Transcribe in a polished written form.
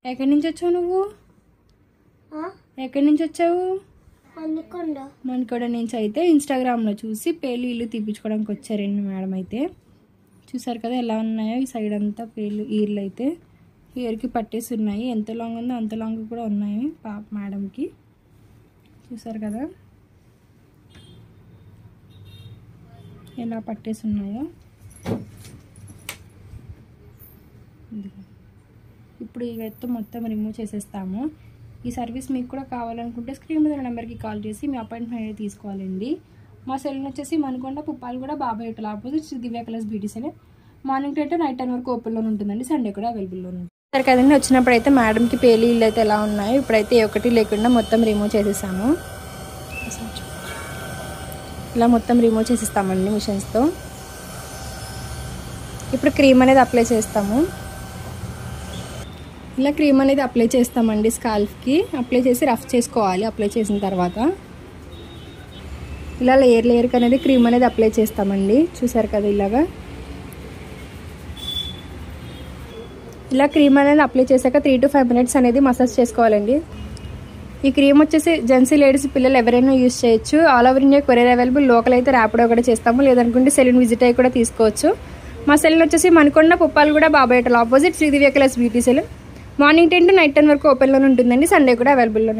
ఎక్కడి నుంచి వచ్చావు నువ్వు? ఎక్కడి నుంచి వచ్చావు? మణికొండ నుంచి అయితే ఇన్స్టాగ్రామ్లో చూసి పేలు ఇల్లు తీపించుకోవడానికి వచ్చారండి మేడం. అయితే చూసారు కదా ఎలా ఉన్నాయో. ఈ సైడ్ అంతా పేలు ఈర్లు అయితే హెయిర్కి పట్టేసి ఉన్నాయి. ఎంత లాంగ్ ఉందో అంత లాంగ్ కూడా ఉన్నాయి పాప మేడంకి. చూసారు కదా ఎలా పట్టేసి ఉన్నాయో. ఇప్పుడు ఇవైతే మొత్తం రిమూవ్ చేసేస్తాము. ఈ సర్వీస్ మీకు కూడా కావాలనుకుంటే స్క్రీన్ మీద నెంబర్కి కాల్ చేసి మీ అపాయింట్మెంట్ అనేది తీసుకోవాలండి. మా సెలూన్ వచ్చేసి మణికొండ పుప్పాలు కూడా Babai hotel opposite Shri Divya colours beauty salon. Morning 10 to night 10 వరకు ఓపెన్లో ఉంటుందండి. సండే కూడా అవైలబుల్లో ఉంటుంది. సరే కదండి, వచ్చినప్పుడు అయితే మేడంకి పేలు ఇల్లు అయితే ఎలా ఉన్నాయో ఇప్పుడైతే ఒకటి లేకుండా మొత్తం రిమూవ్ చేసేసాము. ఇలా మొత్తం రిమూవ్ చేసేస్తామండి మిషన్స్తో. ఇప్పుడు క్రీమ్ అనేది అప్లై చేస్తాము. ఇలా క్రీమ్ అనేది అప్లై చేస్తామండి స్కాల్ఫ్కి. అప్లై చేసి రఫ్ చేసుకోవాలి. అప్లై చేసిన తర్వాత ఇలా లేయర్ లేయర్కి అనేది క్రీమ్ అనేది అప్లై చేస్తామండి. చూసారు కదా ఇలాగా. ఇలా క్రీమ్ అనేది అప్లై చేశాక 3 to 5 minutes అనేది మసాజ్ చేసుకోవాలండి. ఈ క్రీమ్ వచ్చేసి జెంట్స్ లేడీస్ పిల్లలు ఎవరైనా యూజ్ చేయొచ్చు. All over India courier available. Local అయితే ర్యాపిడో కూడా చేస్తాము, లేదనుకుంటే సెలూన్ విజిట్ అయ్యి కూడా తీసుకోవచ్చు. మా సెలూన్ వచ్చేసి మణికొండ పుప్పాలు కూడా Babai hotel opposite Shri Divya colours beauty salon. Morning 10 to night 10 వరకు ఓపెన్లోనే ఉంటుందండి. సండే కూడా అవైలబుల్లో